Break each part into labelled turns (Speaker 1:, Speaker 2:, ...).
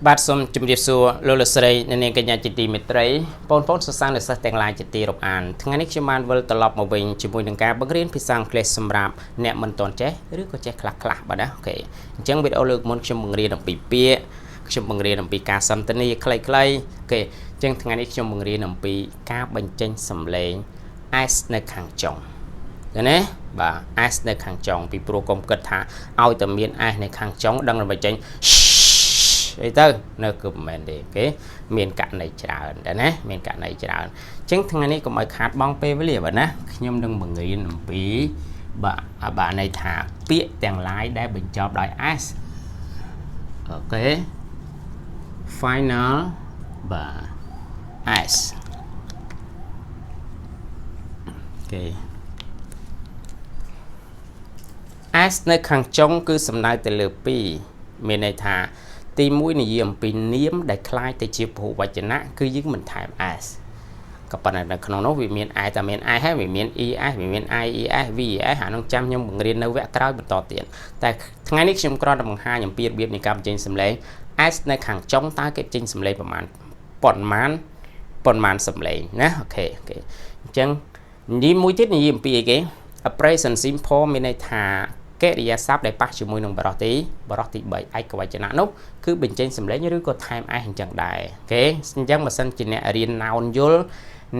Speaker 1: បាទសូមជម្រាបសួរលោកលោកស្រីអ្នកនាងកញ្ញាជាទីមេត្រីបងប្អូនសិស្សានុសិស្សទាំងឡាយជាទីរាប់អានថ្ងៃនេះខ្ញុំបានវិលត្រឡប់មកវិញជាមួយនឹងការបង្រៀនភាសាអង់គ្លេសសម្រាប់អ្នកមិនទាន់ចេះឬក៏ចេះខ្លះៗបាទណាអូខេអញ្ចឹងវីដេអូលើកមុនខ្ញុំបង្រៀនអំពីពាក្យខ្ញុំបង្រៀនអំពីការសន្ទនាខ្លីៗអូខេអញ្ចឹងថ្ងៃនេះខ្ញុំបង្រៀនអំពីការបញ្ចេញសំឡេង s នៅខាងចុងឃើញទេបាទ s នៅខាងចុងពីព្រោះកុំគិតថាឲ្យតែមាន s នៅខាងចុងដឹងតែបញ្ចេញអីទៅនៅគឺមិនមែនទេអូខេមានករណីច្រើនដែរណាមានករណីច្រើនអញ្ចឹងថ្ងៃនេះកុំឲ្យខាតបង់ពេលវេលាបាទណាខ្ញុំនឹងបង្រៀនអំពីបាទន័យថាពាក្យទាំងឡាយដែលបញ្ចប់ដោយ s អូខេ final បាទ s អូខេ s នៅខាងចុងគឺសំដៅទៅលើ2មានន័យថាទី1និយាយអំពីនាមដែលคล้ายទៅជាពហុវចនៈគឺយើងមិនថែម s ក៏ប៉ុន្តែនៅក្នុងនោះវាមាន i តែមាន i ហើយវាមាន es វាមាន ies ves អានោះចាំខ្ញុំបង្រៀននៅវគ្គក្រោយបន្តទៀតតែថ្ងៃនេះខ្ញុំគ្រាន់តែបង្ហាញអំពីរបៀបនៃការបញ្ចេញសំឡេង s នៅខាងចុងតើគេបញ្ចេញសំឡេងប្រមាណសំឡេងណាអូខេអញ្ចឹងនិយាយមួយទៀតនិយាយអំពីអីគេ a present simple មានន័យថាកិរិយាសព្ទដែលប៉ះជាមួយនឹងបរិសទី3ឯកវចនៈនោះគឺបញ្ចេញសំឡេងឬក៏ថែម s អញ្ចឹងដែរអូខេអញ្ចឹងបើសិនជាអ្នករៀន noun យល់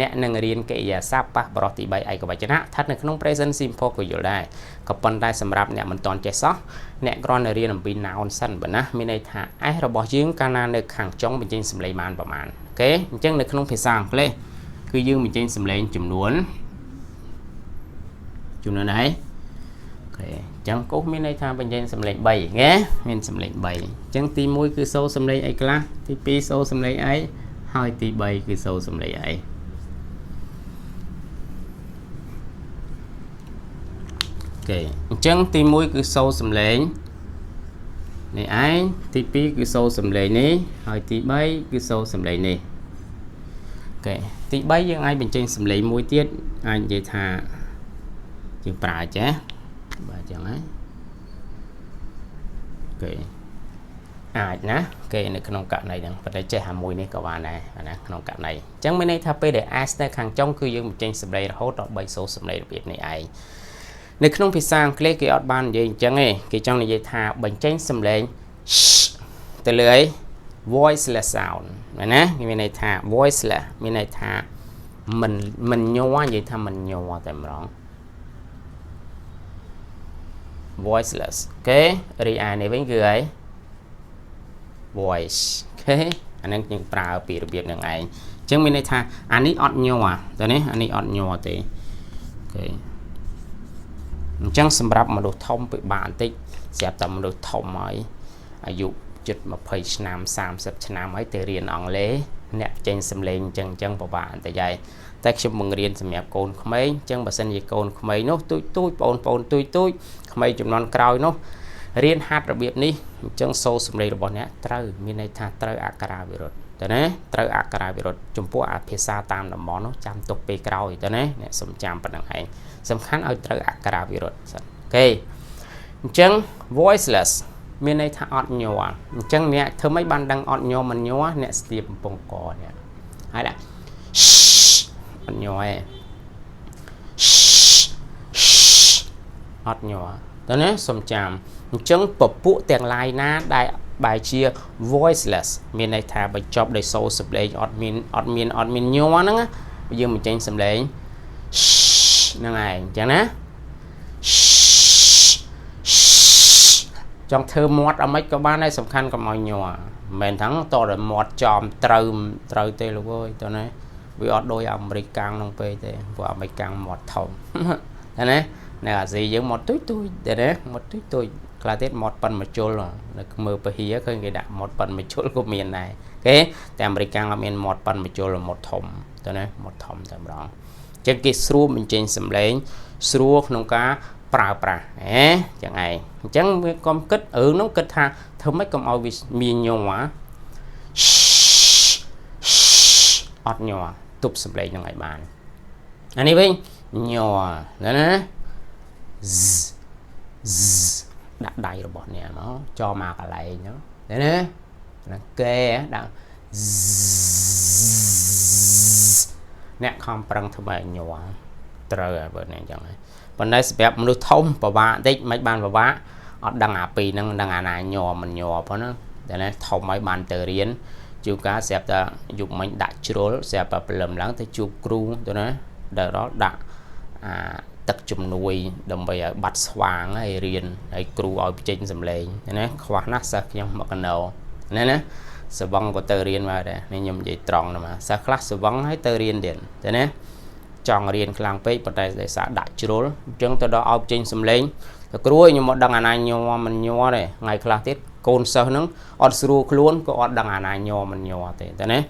Speaker 1: អ្នកនឹងរៀនកិរិយាសព្ទប៉ះបរិសទី3ឯកវចនៈស្ថិតនៅក្នុង present simple ក៏យល់ដែរក៏ប៉ុន្តែសម្រាប់អ្នកមិនទាន់ចេះសោះអ្នកគ្រាន់តែរៀនអំពី noun សិនបើណាមានន័យថា s របស់យើងកាលណានៅខាងចុងបញ្ចេញសំឡេងបានប្រមាណអូខេអញ្ចឹងនៅក្នុងភាសាអង់គ្លេសគឺយើងបញ្ចេញសំឡេងចំនួនហើយអញ្ចឹងគោះមានន័យថាបញ្ចេញសំឡេង3ណាមានសំឡេង3អញ្ចឹងទី1គឺសូរសំឡេងអីខ្លះទី2សូរសំឡេងអីហើយទី3គឺសូរសំឡេងអីអូខេអញ្ចឹងទី1គឺសូរសំឡេងនេះឯងទី2គឺសូរសំឡេងនេះហើយទី3គឺសូរសំឡេងនេះអូខេទី3យើងអាចបញ្ចេញសំឡេងមួយទៀតអាចនិយាយថាយើងប្រើចេះបាទចឹងហើយអូខេអាចណាគេនៅក្នុងករណីហ្នឹងប៉ុន្តែចេះអាមួយនេះក៏បានដែរណាក្នុងករណីអញ្ចឹងមានន័យថាពេលដែល s នៅខាងចុងគឺយើងបញ្ចេញសំឡេងរហូតដល់3សូរសំឡេងរបៀបនេះឯងនៅក្នុងភាសាអង់គ្លេសគេអត់បាននិយាយអញ្ចឹងទេគេចង់និយាយថាបញ្ចេញសំឡេងទៅលើអី voiceless sound មែនណាមានន័យថា voiceless មានន័យថាមិនញ័រនិយាយថាមិនញ័រតែម្ដងvoiceless អូខេរីឯនេះវិញគឺអី voice អូខេអានឹងយើងប្រើពីរបៀបហ្នឹងឯងអញ្ចឹងមានន័យថាអានេះអត់ញ័រតើនេះអានេះអត់ញ័រទេអូខេអញ្ចឹងសម្រាប់មនុស្សធំពិបាកបន្តិចស្រាប់តែមនុស្សធំហើយអាយុជិត20ឆ្នាំ30ឆ្នាំហើយទៅរៀនអង់គ្លេសអ្នកចេញសំឡេងអញ្ចឹងពិបាកបន្តិចហើយតែខ្ញុំបង្រៀនសម្រាប់កូនក្មេងអញ្ចឹងបើសិនជាកូនក្មេងនោះទូចបងប្អូនទូចក្មេងចំនួនក្រោយនោះរៀនហាត់របៀបនេះអញ្ចឹងសូរសំឡេងរបស់អ្នកត្រូវមានន័យថាត្រូវអក្ខរាវិរុទ្ធតើណាត្រូវអក្ខរាវិរុទ្ធចំពោះអាភាសាតាមតំបន់នោះចាំទុកពេលក្រោយតើណាអ្នកសុំចាំប៉ុណ្្នឹងឯងសំខាន់ឲ្យត្រូវអក្ខរាវិរុទ្ធសិនអូខេអញ្ចឹង voiceless មានន័យថាអត់ញ័រអញ្ចឹងអ្នកធ្វើម៉េចបានដឹងអត់ញ័រមិនញ័រអ្នកស្ទាបកំពង់កនេះហើយដាក់អត់ញ័រទេអត់ញ័រតើណាសុំចាំអញ្ចឹងពពួកទាំងឡាយណាដែលបែរជា voiceless មានន័យថាបញ្ចប់ដោយសូរសំឡេងអត់មានញ័រហ្នឹងយើងបញ្ចេញសំឡេងហ្នឹងឯងអញ្ចឹងណាចង់ធ្វើមាត់អមិនក៏បានដែរសំខាន់កុំឲ្យញ័រមិនមែនថាតតែមាត់ចំត្រូវទេលោកអើយតើណាវាអត់ដូចអាមេរិកកាំងក្នុងពេលទេព្រោះអាមេរិកកាំងមាត់ធំតែណានៅអាស៊ីយើងមាត់ទូចតែណាមាត់ទូចខ្លះទៀតមាត់ប៉ិនមកជុលនៅមើលពហិឃើញគេដាក់មាត់ប៉ិនមកជុលក៏មានដែរអូខេតែអាមេរិកកាំងអត់មានមាត់ប៉ិនមកជុលមាត់ធំតែណាមាត់ធំតែម្ដងអញ្ចឹងគេស្រួលបញ្ចេញសំឡេងស្រួលក្នុងការប្រើប្រាស់ចឹងឯងអញ្ចឹងវាកុំគិតរឿងនោះគិតថាធ្វើម៉េចកុំឲ្យវាមានញ័រអត់ញ័រទប់សំឡេងហ្នឹងឲ្យបានអានេះវិញញ័រណាដាក់ដៃរបស់អ្នកមកចោលមកកន្លែងហ្នឹងឃើញទេ kê đang nè không prang thầm bài nhỏ trời bữa này chẳng này bên đây sẽ một thông và ba tích mấy bàn và vá ở đằng à pì năng đằng à này nhỏ mình nhỏ phải nó để này thông mấy bàn từ riêng chú cá sẽ ta dùng mình đặt chứa sẽ tập làm lắng tới chụp cru tôi nói để đó đặt tập trung nuôi đồng bày bắt xoàng hay riêng hay cru ở trên sầm lệ thế này khoa nát sắc trong một cái đầu này nè sự vong của tờ riêng mà đây nên nhầm gì tròn mà sa class sự vong hay tờ riêng điện thế này tròn riêng khang pe bật đây để xã đặt chứa chúng tôi đó ở trên sầm lệ cru nhưng một đằng này nhiều mình nhiều này ngày class tiết côn sơ nắng ở sưu luôn có ở đằng này nhiều mình nhiều thế này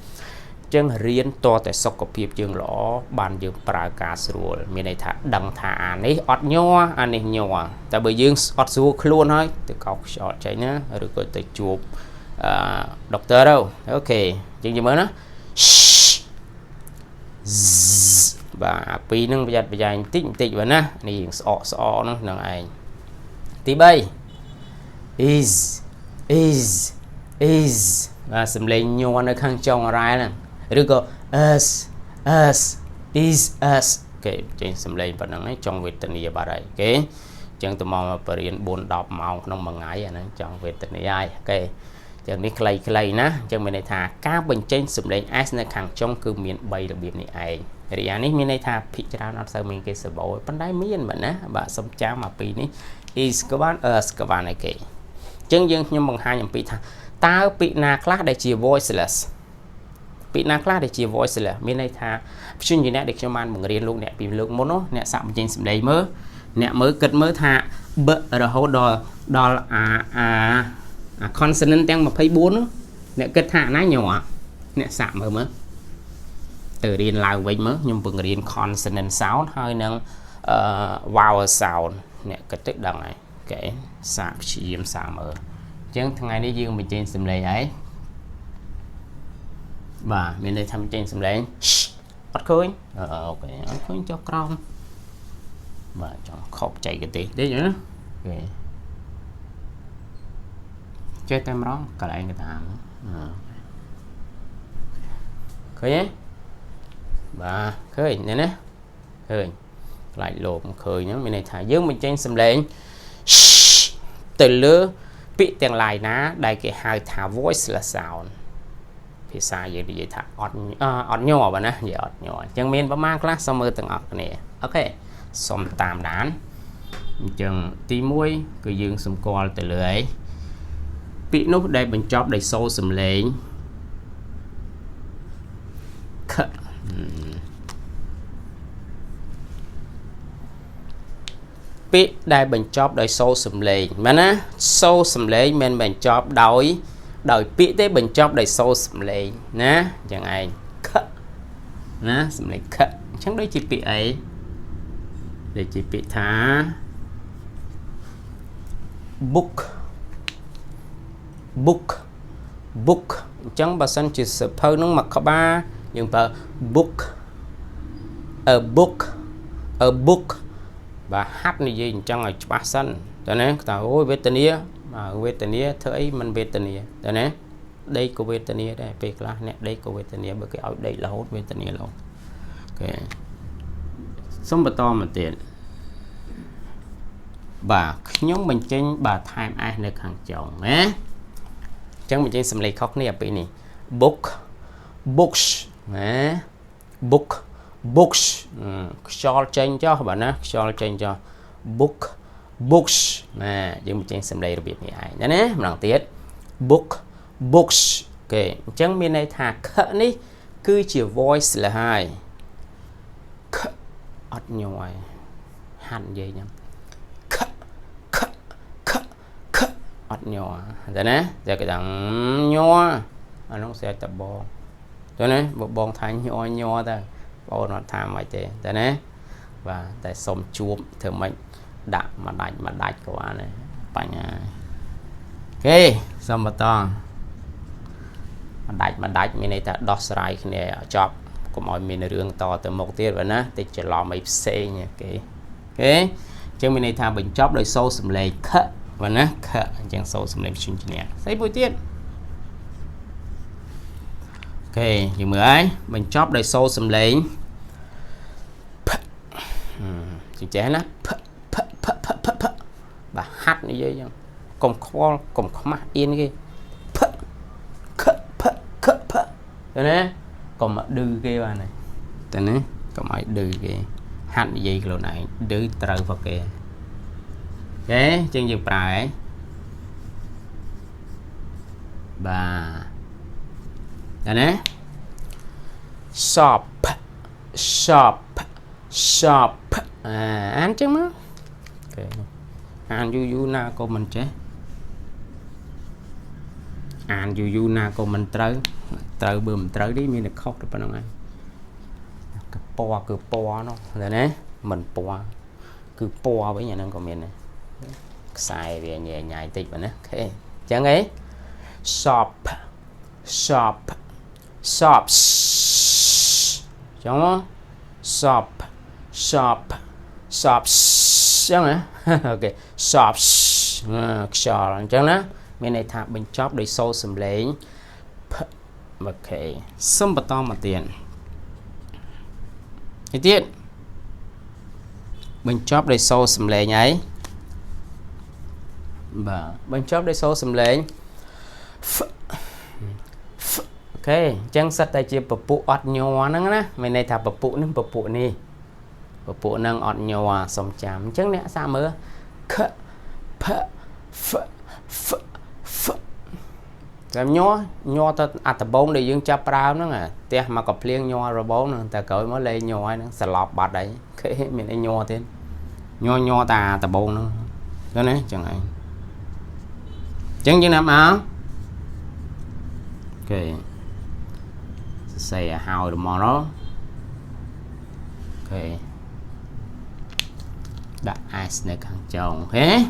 Speaker 1: chân riêng to tại sọc của phim chương lõ bàn dương praga sưu mình này thà đằng thà này ở nhỏ anh này nhiều tại bởi dương ở sưu luôn thôi từ cọc short chạy nhá rồi có tới chụp doctor đâu ok chừng gì mới nó và pi nâng bây giờ tích vậy nè này sọ nó là ai tí bay is và sầm lên nhau nó khang trong ra nè rồi có us is us ok trên sầm lên và nó trong việt tình yêu bà đây ok chẳng tụi mong mà biển buồn đọc màu nó bằng ngái à nó trong việt tình yêu ai ok chẳng biết clay ná chẳng mình này thà các bình trên sầm lên s nó khang trong cứ miền bay đặc biệt này ai thì anh ấy mình này thà picture nó sao mình cái sờ bộ bên đây miền mình á bà xong cha mà pi ní is các bạn us các bạn này kì chân dương nhưng bằng hai nhầm pi thà tao bị na class để chia voiceless bị na class để chia voiceless mình này thà chuyên gì nè để cho man bằng riêng luôn nè bị lượng món nó nè sạm trên sầm đây mới nè mới cất mới thà bợ rồi hỗ đo consonant đang mà thấy bốn nè cất thà nó nhỏ nè sạm mới từ riêng lao với mới nhưng bằng riêng consonant sound hơi nâng vowel sound nè cất tích đằng này cái sạm chỉ em sạm ở chẳng thằng này đi dương mình trên sầm lệ ấy và mình đây thăm trên sầm lệ bắt khơi ok bắt khơi cho con và cho khóc chạy cái tí đấy nhá ok chơi tem đó cả lại người ta khơi nhé và khơi này nè khơi lại lột khơi nhá mình này thả dương mình trên sầm lệ từ lứa bị tiếng lại ná đây cái hai thả voice là sound thì sai vậy thì vậy thả ọt nhỏ vậy nè vậy ọt nhỏ chân miên bấm mang class xong mơ từng ọt này ok xong tam đán chừng tí muối cứ dương xung quanh từ lưỡi bị nút đây mình chóp đầy sâu sầm lên bị đây mình chóp đầy sâu sầm lên mà nè sâu sầm lên mình chóp đói đời bị thế mình chóp đầy sâu sầm lên nè chẳng ai nè sầm lên chẳng đấy chỉ bị ấy để chỉ bị thả book chẳng bà sân chỉ sợ phơi nó mặc có ba nhưng bà book và hát như gì trong ngày ba sân cho nên ta ôi Vietnamia mà Vietnamia thấy mình Vietnamia cho nên đây của Vietnamia đây việc là nè đây của Vietnamia bởi cái ở đây là hốt Vietnamia luôn ok xong bà to mà tiền bà nhóm mình trên bà time ai được hàng chồng á chẳng mình trên xâm lấy khóc này bị này books á books cho trên cho bạn á cho trên cho books nè nhưng mình trên xâm lấy biệt này ai nè mình làm tiết books ok chẳng mình này thà khẩn đi cứ chỉ voice là hai ọt nhòi hẳn gì nhá ọt nhỏ thế này giờ cái thằng nhỏ nó sẽ tập bò cho nên một bông thành nhỏ ta bò nó tham vậy thế này và tại sống chuột thường mình đạp mà đạch của anh này bạn ok xong mà to mà đạch mình này ta đo sai cái này chọc của mọi mình rương to từ một tiết rồi nè thì chỉ lo mấy xe nha ok chứ mình này tham bình chop đời sâu sầm lệ khất và nó chẳng sâu xâm lên chương trình này xây buổi tiết ok nhưng mà ấy mình chóp đầy sâu sầm lấy chỉ chế nó bà hát như vậy cùng kho cùng khó mắt yên cái thế này còn mà đưa cái bà này thế này còn mày đưa cái hát như vậy rồi này đưa trời vào kìa thế chân dừng bài bà thế này shop ăn chứ mà okay. Ăn yu na cô mình chế ăn yu na cô mình trời bơm trời đi mình được khóc được bao nhiêu cái po nó rồi đấy mình po cứ po với nhà nâng của mình này xài về nhẹ nhảy tịch vậy nè ok chẳng ấy shop đúng không shop chẳng hả ok shop chẳng đó bên này thả bên chóp để sâu sầm lấy ok xâm bật to mà tiền cái tiết bên chóp để sâu sầm lấy nhảy và bên chóp để sâu sầm lấy ok chẳng sắt tay chia bập phụ ọt nhòa nắng á bên này thả bập phụ nè bập phụ nâng ọt nhòa xong chạm chẳng nè sao mơ làm nhô ta tập bông để dương chắp rau nó à tia mà có liên nhô rồi bông nữa ta cởi mới lên nhô nó sờ lọp bạt đấy cái mình lại nhô thêm nhô ta tập bông nữa cái này chẳng hạn chẳng như nào mà ok say how tomorrow ok đặt ice này càng trồng thế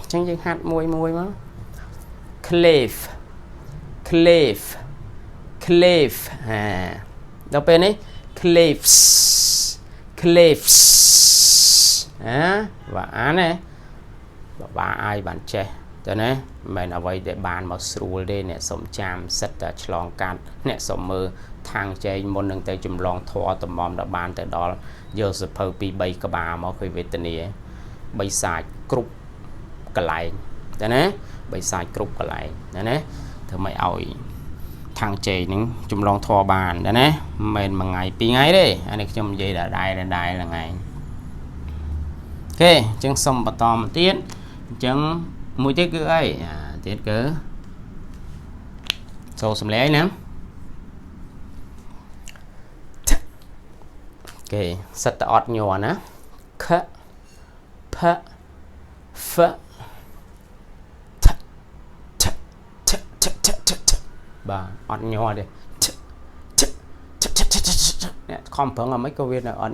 Speaker 1: chẳng như hạt mùi mà cliff à đâu bên ấy cliffs à và án này và ai bạn trẻ cho nên mình ở vậy để bàn một số đây nè sống chạm rất là long can nè sống mơ thang chơi môn đừng tới chùm long thoa tầm mòm đã bàn tới đó giờ sự phơi pi bay các bà mà khi về tình này bay xài cục cả lại cho nên bay xài cục cả lại nè thưa mày ỏi thằng chơi những chùm long thoa bàn đó nè mình mà ngày pi ngày đi anh ấy trong dây là đài là ngày ok chân xong bắt to một tiếng chân mũi tiết cứ ấy tiết cứ sâu xâm lấy nè ok sắt ọt nhòa nè k p f bà ọt nhòa đi không phải là mấy câu viết là ọt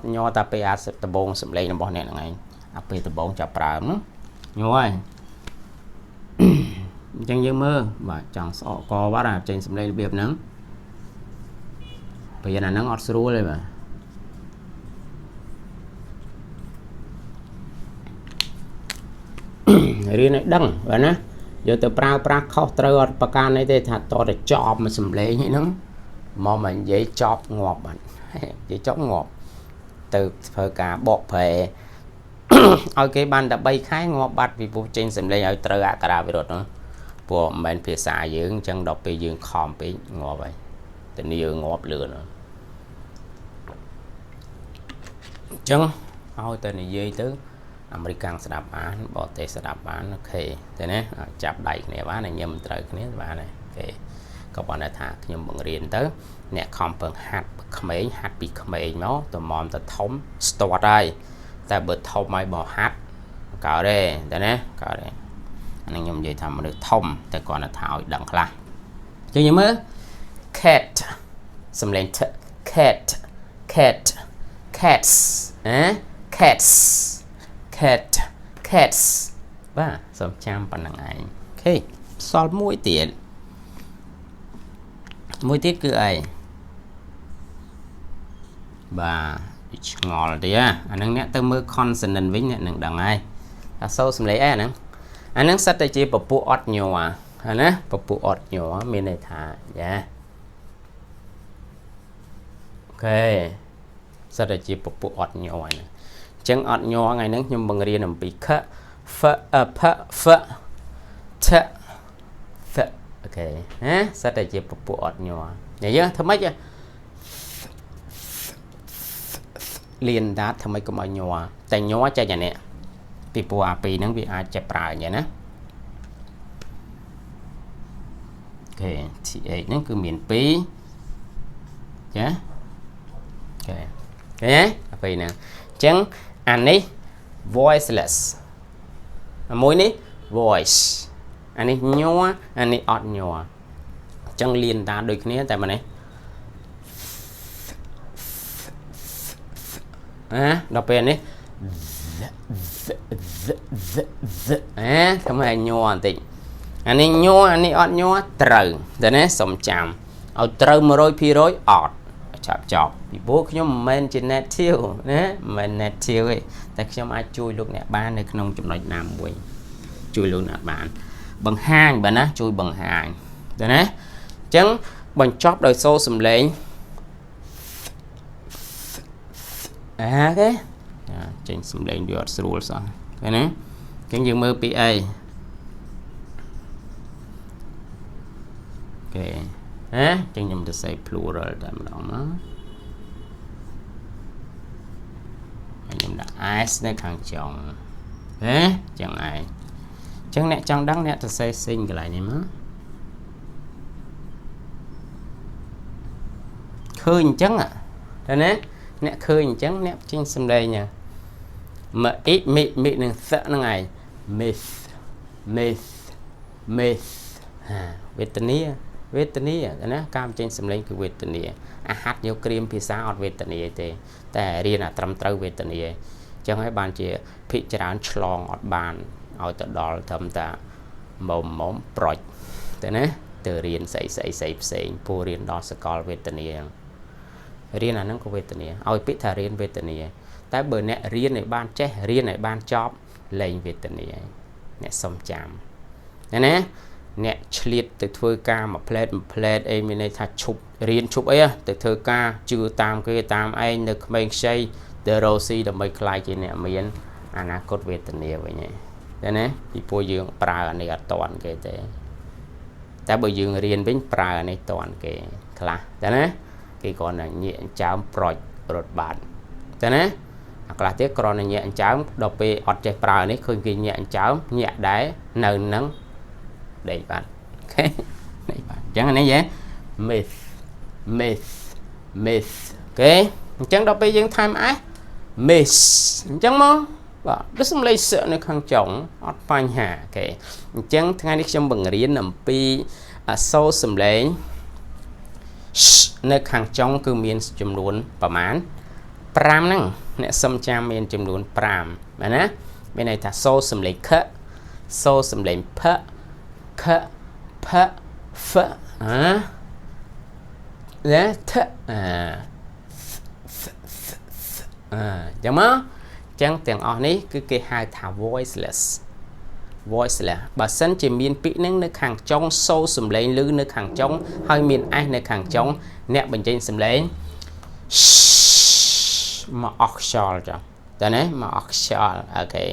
Speaker 1: nhòa ta pe sắt tập bông xâm lấy nó bỏ này là ngày pe tập bông chập ra nó nhòa chẳng như mơ và chẳng sợ co bắt là trên xâm lấy biệt nắng bây giờ là nắng ọt sưu lên mà riêng này đăng vậy nè giờ từ pra khóc trời ọt bạc can này thì thật to để chọc mà xâm lấy như nó mà mình dễ chọc ngọt bạn dễ chọc ngọt từ phơi cả bọt phệ ở cái ban đã bay khai ngọt bát vì bộ trên xâm lấy ở trời ạ cả về rồi nữa bộ mình phía xa dưỡng chân đọc bị dưỡng khom bị ngọt vậy tình yêu ngọt lửa nữa chân thôi tên này dây tứ American sẽ đạp án bỏ tê sẽ đạp án ok thế này chạp đẩy này bán này nhầm trời cái này này ok các bạn đã thả nhầm bằng riêng tới nè không bằng hạt mấy hạt bị mấy nó tụi mòn ta thống store đây ta bật thông mai bỏ hạt cả đây thế này cả đây anh nhầm vậy thầm được thôngแต่ก่อนlà thảo đằng là chứ như mới cat xâm lên cats cats và xong chăm bằng năng ảnh ok solve mũi tiết cứ ai và ngọt đi á anh đang nét tới mưa consonant với nhận đằng ai sâu xâm lấy nè anh đang sách đây chỉ bập bu ọt nhiều ណាពពុះអត់ញ័រមានន័យថាយ៉ាអូខេសិតតែជាពពុះអត់ញ័រណាអញ្ចឹងអត់ញ័រថ្ងៃហ្នឹងខ្ញុំបង្រៀនអំពីខហ្វផហ្វថហ្វអូខេណាសិតតែជាពពុះអត់ញ័រនិយាយធ្វើម៉េចលៀនដាតធ្វើម៉េចកុំឲ្យញ័រតែញ័រចេញអានេះពីព្រោះអាពីរហ្នឹងវាអាចចេះប្រើអញ្ចឹងណាអូខេ th ហ្នឹងគឺមាន2ចាអូខេឃើញទេអាពីរហ្នឹងអញ្ចឹងអានេះ voiceless មួយនេះ voice អានេះញ័រអានេះអត់ញ័រអញ្ចឹងលៀនដាតដូចគ្នាតែមកនេះដល់ពេលនេះធ្វើឲ្យញ័របន្តិចអានេះញ័រអានេះអត់ញ័រត្រូវតែណាសុំចាំឲ្យត្រូវ 100% អត់ចាប់ចប់ពីព្រោះខ្ញុំមិនមែនជា native ណាមិនមែន native ទេតែខ្ញុំអាចជួយលោកអ្នកបាននៅក្នុងចំណុចណាមួយជួយលោកអ្នកបានបង្ហាញបាទណាជួយបង្ហាញតែណាអញ្ចឹងបញ្ចប់ដោយសូរសំឡេងគេចេញសំឡេងវាអត់ស្រួលសោះឃើញណាអញ្ចឹងយើងមើលពីអីអូខេអញ្ចឹងខ្ញុំទៅសេ plural តែម្ដងមកហើយខ្ញុំដាក់ s នៅខាងចុងអញ្ចឹងឯងអញ្ចឹងអ្នកចង់ដឹងអ្នកទៅសេ sing កន្លែងនេះមកឃើញអញ្ចឹងតែណាអ្នកឃើញអញ្ចឹងអ្នកចេញសំឡេងហ្នឹងមកអ៊ីមីនឹងសឹកហ្នឹងឯង miss វេទនាណាការចេញសំឡេងគឺវេទនាអាហាត់យកក្រៀមភាសាអត់វេទនាទេតែរៀនអាត្រឹមត្រូវវេទនាអញ្ចឹងហើយបានជាភិកច្រើនឆ្លងអត់បានឲ្យទៅដល់ត្រឹមតាមុំប្រុចតែណាទៅរៀនស្អីផ្សេងពូរៀនដល់សកលវេទនារៀនអាហ្នឹងក៏វេទនាឲ្យពាក្យថារៀនវេទនាតែបើអ្នករៀនឲ្យបានចេះរៀនឲ្យបានចប់លែងវេទនាអ្នកសុំចាំណាអ្នកឆ្លៀតទៅធ្វើការមួយផ្លែតអីមានន័យថាឈប់រៀនឈប់អីទៅធ្វើការជឿតាមគេតាមឯងនៅក្មេងខ្ចីទៅរស់ស៊ីដើម្បីខ្លាយជាអ្នកមានអនាគតវេទនាវិញហ្នឹងតែណាពីពួកយើងប្រើអានេះអត់តាន់គេទេតែបើយើងរៀនវិញប្រើអានេះតាន់គេខ្លះតែណាគេគ្រាន់តែញាក់ចើមប្រុចរត់បាត់តែណាអាខ្លះទៀតគ្រាន់តែញាក់ចើមដល់ពេលអត់ចេះប្រើនេះឃើញគេញាក់ចើមញាក់ដែរនៅនឹងដេកបាត់អូខេដេកបាត់អញ្ចឹងនេះយេ miss អូខេអញ្ចឹងដល់ពេលយើងថែម s miss អញ្ចឹងមកបាទដូចសំឡេងសើនៅខាងចុងអត់បញ្ហាអូខេអញ្ចឹងថ្ងៃនេះខ្ញុំបង្រៀនអំពីសូរសំឡេងនៅខាងចុងគឺមានចំនួនប្រមាណ5ហ្នឹងអ្នកសុំចាំមានចំនួន5បាទណាមានន័យថាសូរសំឡេងខសូរសំឡេងផខផហ្វណាថចឹងមកចឹងទាំងអស់នេះគឺគេហៅថា voiceless បើសិនជាមានពាក្យហ្នឹងនៅខាងចុងសូរសំឡេងឮនៅខាងចុងហើយមាន s នៅខាងចុងអ្នកបញ្ចេញសំឡេងមកអស់ខ្យល់ចឹងតើណាមកអស់ខ្យល់អូខេ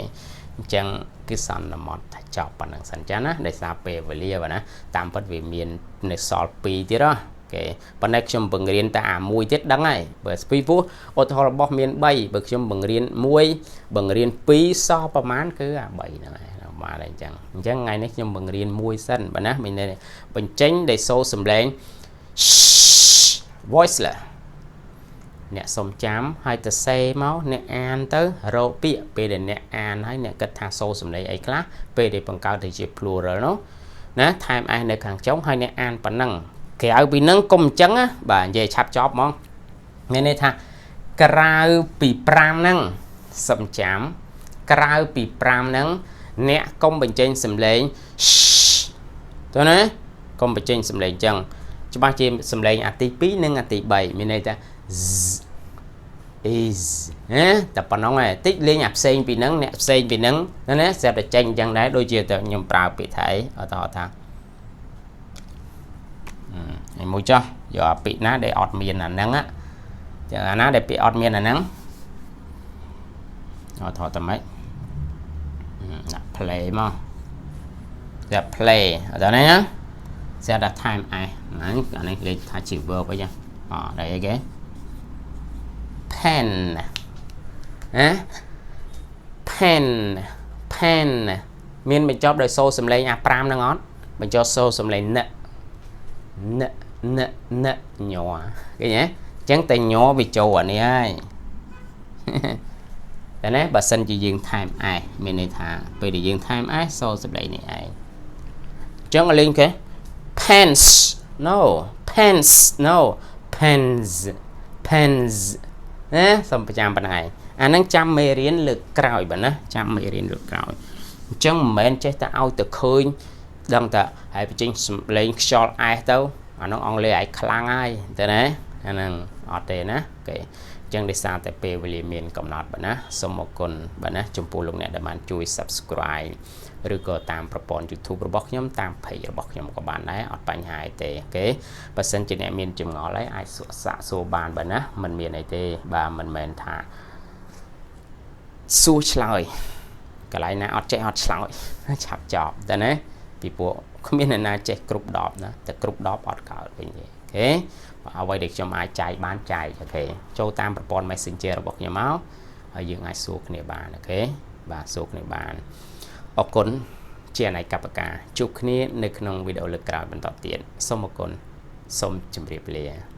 Speaker 1: អញ្ចឹងគឺសន្មតថាចប់ប៉ុណ្ណឹងសិនចាណាដោយសារពេលវេលាបាទណាតាមពិតវាមាននៅសល់2ទៀតហ៎គេប៉ុន្តែខ្ញុំបង្រៀនតែអាមួយទៀតដឹងហើយបើស្ពីពោះឧទាហរណ៍របស់មាន3បើខ្ញុំបង្រៀន1បង្រៀន2សោះប្រមាណគឺអា3ហ្នឹងហើយបាទអញ្ចឹងថ្ងៃនេះខ្ញុំបង្រៀន1សិនបាទណាមានបញ្ចេញដែលសូរសំឡេង voiceless អ្នកសុំចាំហើយទៅសេមកអ្នកអានទៅរកពាក្យពេលដែលអ្នកអានហើយអ្នកគិតថាសូរសំឡេងអីខ្លះពេលដែលបង្កើតទៅជា plural នោះណាថែម s នៅខាងចុងហើយអ្នកអានប៉ុណ្ណឹងក្រៅពីហ្នឹងកុំអញ្ចឹងបាទនិយាយឆាប់ចប់ហ្មងមានន័យថាក្រៅពី5ហ្នឹងសុំចាំក្រៅពី5ហ្នឹងអ្នកកុំបញ្ចេញសំឡេងតើណាកុំបញ្ចេញសំឡេងអញ្ចឹងច្បាស់ជាសំឡេងអាទី2និងអាទី3មានន័យថា is តែប៉ុណ្ណឹងឯងតិចលេងអាផ្សេងពីហ្នឹងអ្នកផ្សេងពីហ្នឹងណាស្រាប់តែចេញអញ្ចឹងដែរដូចជាខ្ញុំប្រើពាក្យថាអីអត់ថា មួយចុះយកពាក្យណាដែលអត់មានអាហ្នឹងចឹងអាណាដែលពាក្យអត់មានអាហ្នឹងអត់ថតតែម៉េចដាក់ play មកតែ play អត់ដល់ណាset the time ហ្នឹងអានេះលេខថាជា verb អីចឹងđâyអីគេ pen ហ៎ pen pen មានបញ្ចប់ដោយសូរសំឡេងអា5ហ្នឹងអត់បញ្ចប់សូរសំឡេងណញ័រឃើញទេអញ្ចឹងតែញ័រវាចូលអានេះហើយតែណាបើសិនជាយើង time មានន័យថាពេលដែលយើង time សូរសំឡេងនេះឯងអញ្ចឹងលេងគេ pens no pens no pens pens ណាសូមប្រចាំបណ្ដាយអាហ្នឹងចាំមេរៀនលើកក្រោយបាទណាចាំមេរៀនលើកក្រោយអញ្ចឹងមិនមែនចេះតែឲ្យទៅឃើញដឹងតែហើយបញ្ចេញសំឡេងខ្យល់អែសទៅអាហ្នឹងអង់គ្លេសឯងខ្លាំងហើយទៅណាអាហ្នឹងអត់ទេណាអូខេអញ្ចឹងដោយសារតែពេលវេលាមានកំណត់បាទណាសូមអរគុណបាទណាចំពោះលោកអ្នកដែលបានជួយ subscribe ឬក៏តាមប្រព័ន្ធ YouTube របស់ខ្ញុំតាម page របស់ខ្ញុំក៏បានដែរអត់បញ្ហាអីទេអូខេបើសិនជាអ្នកមានចម្ងល់អីអាចសាកសួរបានបាទណាមិនមានអីទេបាទមិនមែនថាសួរឆ្លើយកន្លែងណាអត់ចេះអត់ឆ្លើយឆាប់ចប់តែណាពីព្រោះគ្មានអ្នកណាចេះគ្រប់10ណាតែគ្រប់10អត់កើតវិញទេអូខេអ្វីដែលខ្ញុំអាចចែកបានចែកអូខេចូលតាមប្រព័ន្ធ Messenger របស់ខ្ញុំមកហើយយើងអាចសួរគ្នាបានអូខេបាទសួរគ្នាបានអរគុណជាអនេកប្បការជួបគ្នានៅក្នុងវីដេអូលើកក្រោយបន្តទៀតសូមអរគុណសូមជម្រាបលា